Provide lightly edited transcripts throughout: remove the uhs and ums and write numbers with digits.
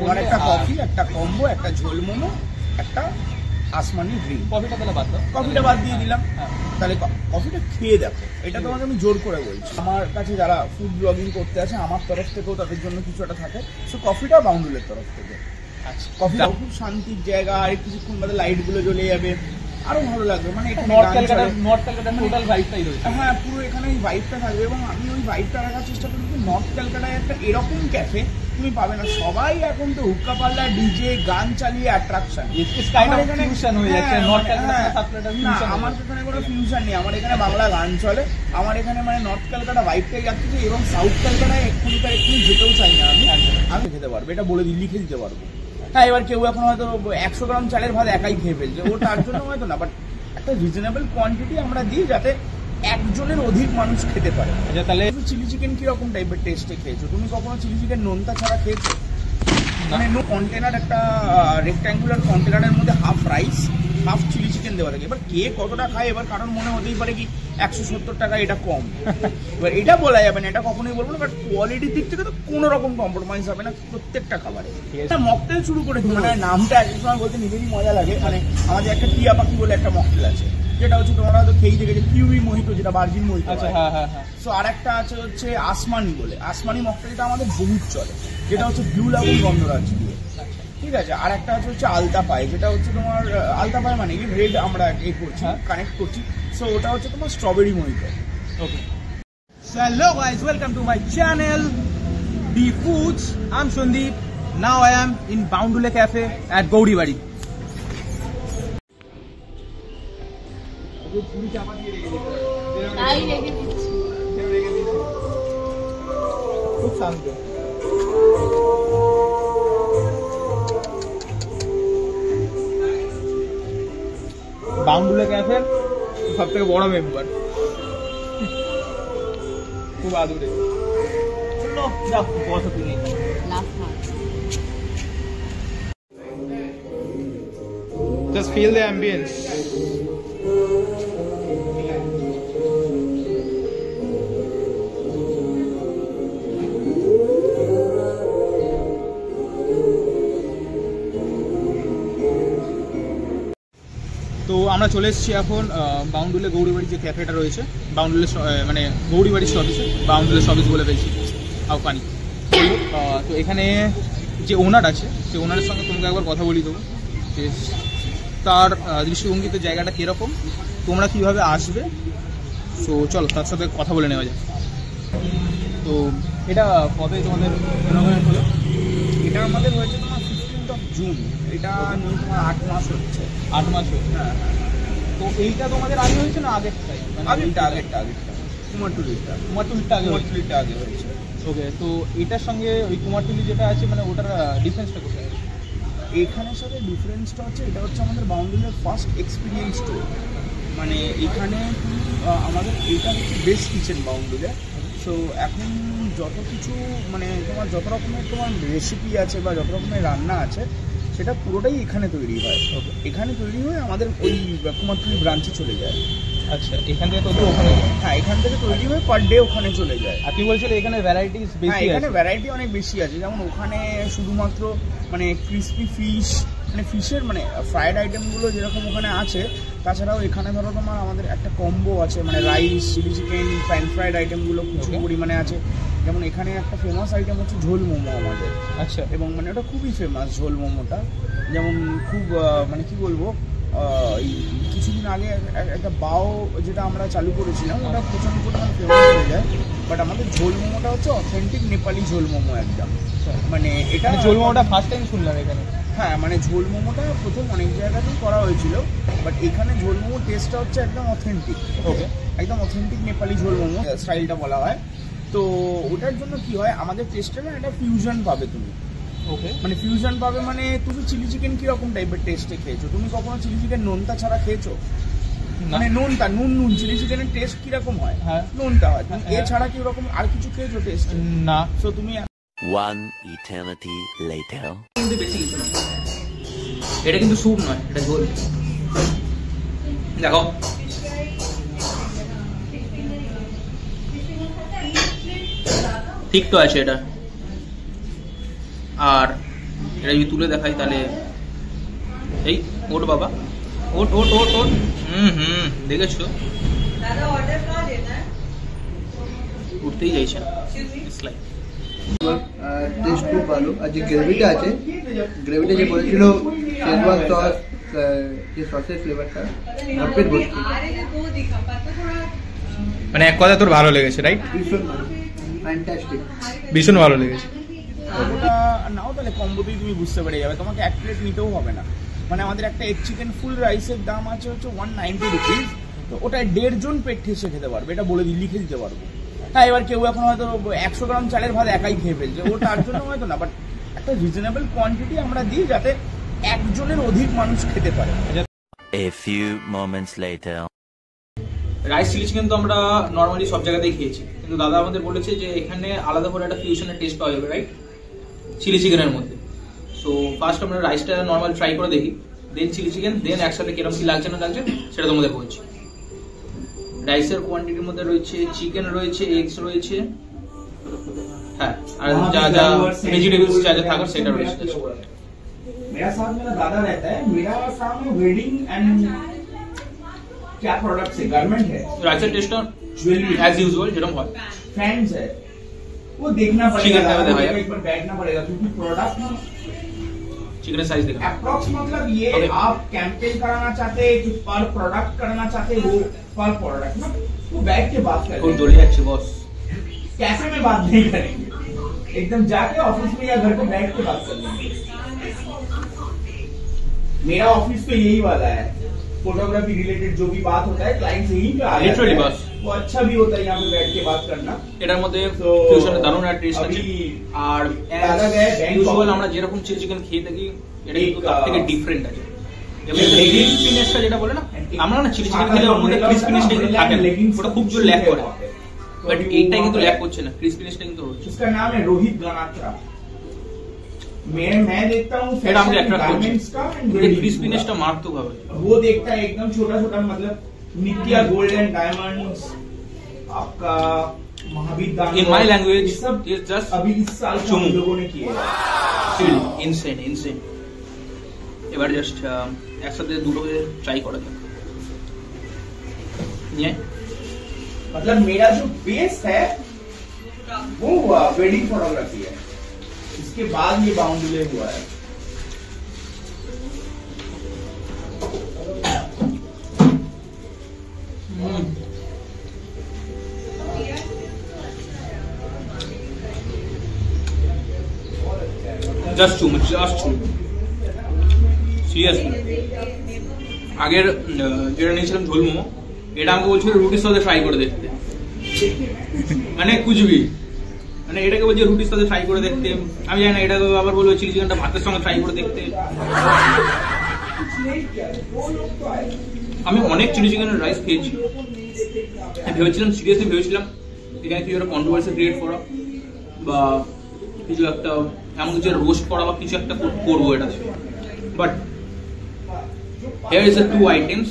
তোমার একটা কফি, একটা কম্বো, একটা ঝোল মোমো, একটা আসমানি ড্রিঙ্ক। কফিটা তাহলে বাদ দাও। কফিটা বাদ দিয়ে দিলাম। তাহলে কফিটা খেয়ে দেখো, এটা তোমাকে আমি জোর করে বলছি। আমার কাছে যারা ফুড ব্লগিং করতে আছে আমার তরফ থেকেও তাদের জন্য কিছু একটা থাকে, সো কফিটা বাউন্ডুলের তরফ থেকে। আচ্ছা, কফিটা খুব শান্তির জায়গা, আর কিছুক্ষণ বাদে লাইট গুলো জ্বলে যাবে, আরো ভালো লাগবে। মানে নর্থ ক্যালকাটা টোটাল ভাইবটাই রয়েছে। হ্যাঁ, পুরো এখানে এই ভাইবটা থাকবে এবং আমি ওই ভাইবটা রাখার চেষ্টা করি। নর্থ ক্যালকাটায় একটা এরকম ক্যাফে তুমি পাবে না। সবাই এখন তো হুক্কা পাল্লা, ডিজে, গান চালিয়ে অ্যাট্রাকশন। আমার এখানে ফিউশন হয়ে যাচ্ছে নর্থ ক্যালকাটা না, আমার এখানে কোনো ফিউশন নেই। আমার এখানে বাংলা গান চলে। আমার এখানে মানে নর্থ ক্যালকাটা ভাইবটাই যাচ্ছে। এবং সাউথ ক্যালকাটায় এক্ষুনি যেতেও চাই না আমি খেতে পারবো, এটা বলে লিখে দিতে পারবো। হ্যাঁ, এবার কেউ এখন হয়তো 100 গ্রাম চালের ভাত একাই খেয়ে ফেলছে, ও তার জন্য হয়তো না, বাট একটা রিজনেবল কোয়ান্টিটি আমরা দিই যাতে একজনের অধিক মানুষ খেতে পারে। আচ্ছা, তাহলে চিলি চিকেন কিরকম টাইপের টেস্টে খেয়েছো তুমি? কখনো চিলি চিকেন নোনতা ছাড়া খেয়েছো? মানে কন্টেনার, একটা রেক্ট্যাঙ্গুলার কন্টেনারের মধ্যে half rice, half chilli chicken দেওয়া থাকে। এবার কে কতটা খায়, এবার কারণ মনে হতেই পারে কি 170 টাকা এটা কম। এবার এটা বলা যাবে না, এটা কখনোই বলবো না, বাট কোয়ালিটির দিক থেকে তো কোনো রকম কম্প্রোমাইজ হবে না প্রত্যেকটা খাবারে। মকটেল শুরু করেছি, মানে নামটা এক সময় বলতে নিজেরই মজা লাগে। মানে আমাদের একটা টিয়া পাখি বলে একটা মকটেল আছে, যেটা হচ্ছে তোমরা হয়তো খেয়ে দেখেছো, কিউই মোহিতো, যেটা ভার্জিন মোহিতো। আচ্ছা, হ্যাঁ হ্যাঁ হ্যাঁ। সো আর একটা আছে হচ্ছে আসমানি বলে, আসমানি মকটেলটা আমাদের বহুত চলে, যেটা হচ্ছে ব্লু লাগুন গন্ধরাজ দিয়ে। ঠিক আছে, আর একটা হচ্ছে আলতা পায়, যেটা হচ্ছে তোমার আলতা পায় মানে কি রেড আমরা করছি, কানেক্ট করছি। সো ওটা হচ্ছে তোমার strawberry mojito. Okay, so hello guys, welcome to my channel the foods. I am Sandip. Now I am in Baundule cafe at Gouribari. খুব শান্ত। বাউন্ডুলে ক্যাফে সব থেকে বড় মেম্বার, খুব আদুরে। Just feel the ambience. তো আমরা চলে এসেছি এখন বাউন্ডুলে গৌরীবাড়ি যে ক্যাফেটা রয়েছে, বাউন্ডুলে মানে গৌরীবাড়ির স্টপেজে, বাউন্ডুলে স্টপেজ বলে ফেলছি, আউকানি। তো এখানে যে ওনার আছে, সেই ওনারের সঙ্গে তোমাকে একবার কথা বলি দেবো যে তার দৃষ্টিভঙ্গিতে জায়গাটা কীরকম, তোমরা কীভাবে আসবে। সো চলো তার সাথে কথা বলে নেওয়া যায়। তো এটা কবে তোমাদের ইনঅগ্রেট হলো? এটা আমাদের হয়েছে তোমার 15th জুন। এটা নিয়ে তোমার 8 মাস হচ্ছে। 8 মাস হচ্ছে। হ্যাঁ। তো এইটা তোমাদের আগে হয়েছে না আগেরটাই? আগেরটা কুমারটুলিটা আগে হয়েছে। ওকে, তো এটার সঙ্গে ওই কুমারটুলি যেটা আছে মানে ওটার ডিফারেন্সটা কোথায়? এখানের সাথে ডিফারেন্সটা হচ্ছে, এটা হচ্ছে আমাদের বাউন্ডুলের ফার্স্ট এক্সপিরিয়েন্স স্টোর। মানে এখানে তুমি আমাদের এটা হচ্ছে বেস্ট কিচেন বাউন্ডুলে। সো এখন যত কিছু মানে তোমার যত রকমের তোমার রেসিপি আছে বা যত রকমের রান্না আছে, সেটা পুরোটাই এখানে তৈরি হয়। এখানে তৈরি হয়ে আমাদের ওই কুমারটুলি ব্রাঞ্চে চলে যায়। আচ্ছা, এখান থেকে তৈরি ওখানে? হ্যাঁ, এখান থেকে তৈরি হয়ে পার ডে ওখানে চলে যায়। আপনি বলছিলেন এখানে ভ্যারাইটিস বেশি? হ্যাঁ, এখানে ভ্যারাইটি অনেক বেশি আছে। যেমন ওখানে শুধুমাত্র মানে ক্রিসপি ফিশ, মানে ফিশের মানে ফ্রায়েড আইটেমগুলো যেরকম ওখানে আছে, তাছাড়াও এখানে ধরো তোমার আমাদের একটা কম্বো আছে, মানে rice, chilli chicken, pan fried আইটেমগুলো প্রচুর পরিমাণে আছে। যেমন এখানে একটা ফেমাস আইটেম হচ্ছে ঝোল মোমো আমাদের। আচ্ছা, এবং মানে ওটা খুবই ফেমাস ঝোল মোমোটা। যেমন খুব মানে কি বলবো, কিছুদিন আগে একটা বাও যেটা আমরা চালু করেছিলাম, ওটা প্রচণ্ড পরিমাণ ফেমাস হয়ে যায়। বাট আমাদের ঝোল মোমোটা হচ্ছে অথেন্টিক নেপালি ঝোল মোমো একদম। মানে এটা ঝোল মোমোটা ফার্স্ট টাইম শুনলাম এখানে। হ্যাঁ, মানে ঝোল মোমোটা প্রথম অনেক জায়গাতেই করা হয়েছিল, বাট এখানে ঝোল মোমোর টেস্টটা হচ্ছে একদম অথেন্টিক। ওকে, একদম অথেন্টিক নেপালি ঝোল মোমো স্টাইলটা বলা হয়। তো ওটার জন্য কি হয়, আমাদের টেস্টে না একটা ফিউশন পাবে তুমি। ওকে, মানে ফিউশন পাবে মানে তুমি চিলি চিকেন কিরকম টাইপের টেস্টে খেয়েছো? তুমি কখনো চিলি চিকেন নোনতা ছাড়া খেয়েছো? মানে নোনতা নুন চিলি চিকেনের টেস্ট কিরকম হয়? হ্যাঁ, নোনতা হয়। তুমি এছাড়া কি রকম আর কিছু খেয়েছো টেস্ট? না। সো তুমি One eternity later. কিন্তু বেশি কিছু না, এটা কিন্তু স্যুপ নয়, এটা ঝোল। দেখো ঠিক তো আছে এটা। আর এটা যদি তুলে দেখাই তাহলে এই ওট বাবা, ওট ওট ওট ওট। দেখেছো উঠতেই যাইছে না। টেস্ট খুব ভালো। আর যে গ্রেভিটা আছে, গ্রেভিটা যে বলেছিল শেজওয়ান সস, যে সসের ফ্লেভারটা ভরপেট ভর্তি, মানে এক কথা তোর ভালো লেগেছে, রাইট? ভীষণ ফ্যান্টাস্টিক, ভীষণ ভালো লেগেছে। ওটা নাও তাহলে কম্বোতেই তুমি বুঝতে পেরে যাবে, তোমাকে এক প্লেট নিতেও হবে না। মানে আমাদের একটা এগ চিকেন ফুল রাইসের দাম আছে হচ্ছে 190 রুপিস, তো ওটা 1.5 জন পেট ঠেসে খেতে পারবে, এটা বলে লিখে দিতে পারবো। হ্যাঁ, এবার কেউ এখন হয়তো 100 গ্রাম চালের ভাত একাই খেয়ে ফেলছে, ও তার জন্য হয়তো না, বাট একটা রিজনেবল কোয়ান্টিটি আমরা দিই যাতে একজনের অধিক মানুষ খেতে পারে। A few moments later. Rice chilli chicken তো আমরা নর্মালি সব জায়গাতেই খেয়েছি, কিন্তু দাদা আমাদের বলেছে যে এখানে আলাদা করে একটা ফিউশনের টেস্ট পাওয়া যাবে, রাইট, চিলি চিকেনের মধ্যে। সো ফার্স্ট আমরা রাইসটা নর্মাল ট্রাই করে দেখি, দেন চিলি চিকেন, দেন একসাথে কিরকম কি লাগছে না লাগছে সেটা তোমাদের বলছি। রাইসের কোয়ান্টিটির মধ্যে রয়েছে চিকেন রয়েছে, এগস রয়েছে, হ্যাঁ, আর যা যা ভেজিটেবলস যা যা থাকার সেটা রয়েছে। मेरा साथ मेरा दादा रहता है, मेरा सामने वेडिंग एंड क्या प्रोडक्ट्स है, गारमेंट है, রাইসের টেস্টটা ज्वेलरी অ্যাজ ইউজুয়াল যেরকম হয়, फैंस है, वो देखना चिकन पड़ेगा, का देखा है। एक बार बैठना पड़ेगा, क्योंकि प्रोडक्ट चिकन साइज देखा अप्रोक्स मतलब ये Okay. आप कैंपेन कराना चाहते हैं कि पर प्रोडक्ट करना चाहते हैं, वो पर प्रोडक्ट ना, तो बैठ के बात খুব करेंगे, জ্বলে যাচ্ছে বস। कैफे में बात नहीं करेंगे, एकदम जाके ऑफिस में या घर पे बैठ के बात कर लेंगे। मेरा ऑफिस तो यही वाला है, फोटोग्राफी रिलेटेड जो भी बात होता है क्लाइंट से ही पे आ जाता Literally है, बस। वो अच्छा भी होता है यहाँ पे बैठ के बात करना। এটার মধ্যে তো ফিউশনের দারুণ একটা টেস্ট আছে, अभी আর দাদা গয়ে ব্যাংকক। ইউজুয়াল আমরা যেরকম চিলি চিকেন খেয়ে থাকি এটা কিন্তু এক, তার থেকে ডিফারেন্ট আছে। এবং leggings- ক্রিসপিনেসটা যেটা বলে না, আমরা না চিলি চিকেন খেলে ওর মধ্যে ক্রিসপিনেসটা কিন্তু থাকে না, ওটা খুব জোর ল্যাক করে, বাট এইটাই কিন্তু ল্যাক করছে না, ক্রিসপিনেসটা কিন্তু হচ্ছে। उसका नाम है रोहित गनात्रा। मैं देखता हूँ এটা আমাকে অ্যাট্রাক্ট করছে, गारमेंट्स का and কিন্তু wedding ক্রিসপিনেসটা का। মারাত্মক হবে। वो देखता है एकदम छोटा छोटा, मतलब नित्या गोल्ड एंड डायमंड्स, आपका महावीर दांगो, In my language, ये सब it's just अभी इस साल से हम चुमू। लोगों ने किए हैं। Still insane insane. এবার জাস্ট একসাথে দুটো ট্রাই করা যাক। নিয়ে मतलब मेरा जो बेस है वो वेडिंग फोटोग्राफी है, इसके बाद ये बाउंडुले हुआ है। জাস্ট চুমু, জাস্ট চুমু, সিরিয়াসলি। আগের যেটা নিয়েছিলাম ঝোল মোমো, এটা আমাকে বলছিল রুটির সাথে ফ্রাই করে দেখতে, মানে কুচবি, মানে এটাকে বলছে রুটির সাথে ফ্রাই করে দেখতে। আমি জানি না, এটাকে আবার বলবো চিলি চিকেনটা ভাতের সঙ্গে ফ্রাই করে দেখতে। আমি অনেক চিলি চিকেনের রাইস খেয়েছি, ভেবেছিলাম সিরিয়াসলি ভেবেছিলাম এখানে কিছু একটা কন্ট্রোভার্সি ক্রিয়েট করা বা কিছু একটা এমন কিছু রোস্ট করা বা কিছু একটা করবো এটাতে, but here is the two items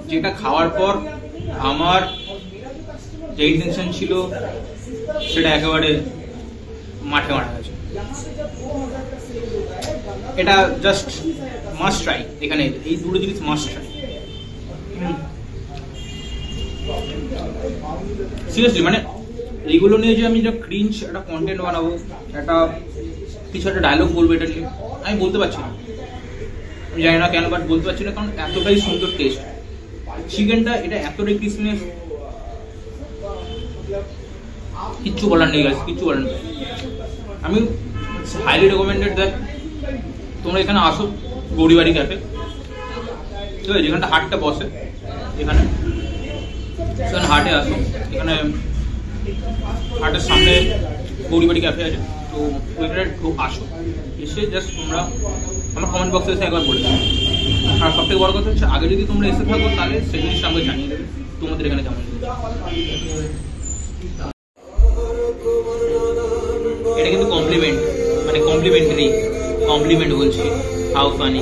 যেটা খাওয়ার পর আমার যে ইন্টেনশন ছিল সেটা একেবারে মাঠে মারা গেছে। এটা জাস্ট মাস্ট ট্রাই, এখানে এই দুটো জিনিস মাস্ট ট্রাই সিরিয়াসলি। মানে এইগুলো নিয়ে যে আমি একটা ক্রিঞ্চ একটা কন্টেন্ট বানাবো, একটা কিছু একটা ডায়লগ বলবো, এটা নিয়ে আমি বলতে পারছি না, আমি জানি না কেন, বাট বলতে পারছি না, কারণ এতটাই সুন্দর টেস্ট চিকেনটা, এটা এতটাই ক্রিসপিনেস, কিচ্ছু বলার নেই গাইস, কিচ্ছু বলার নেই। আমি হাইলি রেকমেন্ডেড দ্যাট তোমরা এখানে আসো, গৌরীবাড়ি ক্যাফে, ঠিক আছে, যেখানটা হাটটা বসে এখানে, সেখানে হাটে আসো, এখানে হাটের সামনে গৌরীবাড়ি ক্যাফে আছে, তো ওইখানে আসো, এসে জাস্ট তোমরা আমার কমেন্ট বক্সে এসে একবার বলে দেবে। আর সব থেকে বড় কথা হচ্ছে, আগে যদি তোমরা এসে থাকো তাহলে সেই জিনিসটা আমাকে জানিয়ে দেবে তোমাদের এখানে কেমন। এটা কিন্তু কমপ্লিমেন্ট, মানে কমপ্লিমেন্টারি, কমপ্লিমেন্ট বলছি, হাউ ফানি।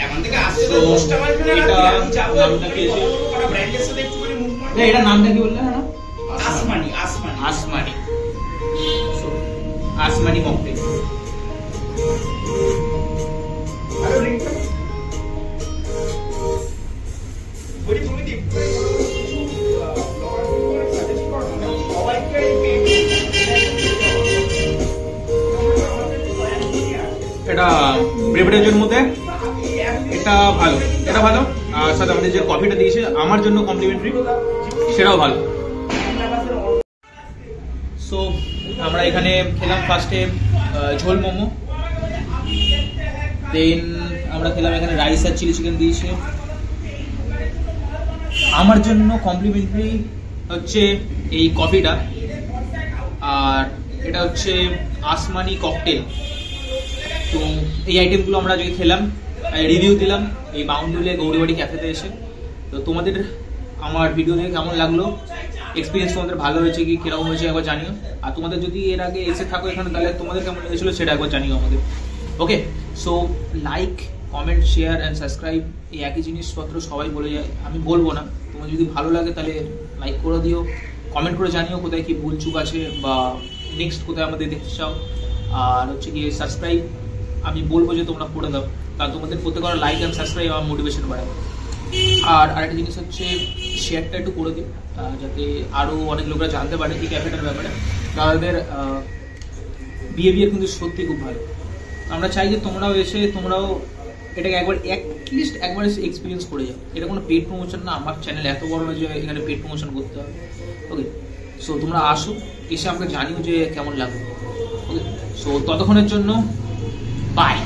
এমন থেকে আসছে তো 10টা বাজবে না, এটা নামটা কি আছে? ব্র্যান্ডের সাথে একটুখানি মুভমেন্ট। এটা নামটা কি বললে? হ্যাঁ, আসমানি আসমানি মকটেল। আরে রিংটা বলি তুমি দেখ সাজেস্ট করো না সবাইকে এটা ব্রেভেজের মধ্যে এটা ভালো, আর সাথে আমাদের যে কফিটা দিয়েছে আমার জন্য কমপ্লিমেন্টারি, সেটাও ভালো। সো আমরা এখানে খেলাম ফার্স্টে ঝোল মোমো, দেন আমরা খেলাম এখানে রাইস আর চিলি চিকেন দিয়েছে। আমার জন্য কমপ্লিমেন্টারি হচ্ছে এই কফিটা, আর এটা হচ্ছে আসমানি ককটেল। তো এই আইটেমগুলো আমরা আজকে খেলাম, রিভিউ দিলাম এই বাউন্ডুলে গৌরীবাড়ি ক্যাফেতে এসে। তো তোমাদের আমার ভিডিও দেখে কেমন লাগলো, এক্সপিরিয়েন্স তোমাদের ভালো হয়েছে কি কিরকম হয়েছে একবার জানিও। আর তোমাদের যদি এর আগে এসে থাকো এখানে, তাহলে তোমাদের কেমন লেগেছিল সেটা একবার জানিও আমাদের। Okay, so like, comment, share and subscribe, এই একই জিনিসপত্র সবাই বলে যায়, আমি বলবো না। তোমার যদি ভালো লাগে তাহলে লাইক করে দিও, কমেন্ট করে জানিও কোথায় কি ভুল চুক আছে বা নেক্সট কোথায় আমাদের দেখতে চাও। আর হচ্ছে গিয়ে সাবস্ক্রাইব আমি বলবো যে তোমরা করে দাও, কারণ তোমাদের প্রত্যেকবার লাইক অ্যান্ড সাবস্ক্রাইব আমার মোটিভেশন বাড়াবে। আর আরেকটা জিনিস হচ্ছে শেয়ারটা একটু করে দিও, যাতে আরও অনেক লোকরা জানতে পারে এই ক্যাফেটার ব্যাপারে। তাদের বিহেভিয়ার কিন্তু সত্যি খুব ভালো। আমরা চাই যে তোমরাও এসে তোমরাও এটাকে একবার অ্যাটলিস্ট একবার এসে এক্সপিরিয়েন্স করে যাও। এটা কোনো পেড প্রমোশন না, আমার চ্যানেল এত বড় না যে এখানে পেড প্রমোশন করতে হবে। ওকে, সো তোমরা আসো, এসে আমাকে জানিও যে কেমন লাগবে। ওকে, সো ততক্ষণের জন্য বাই।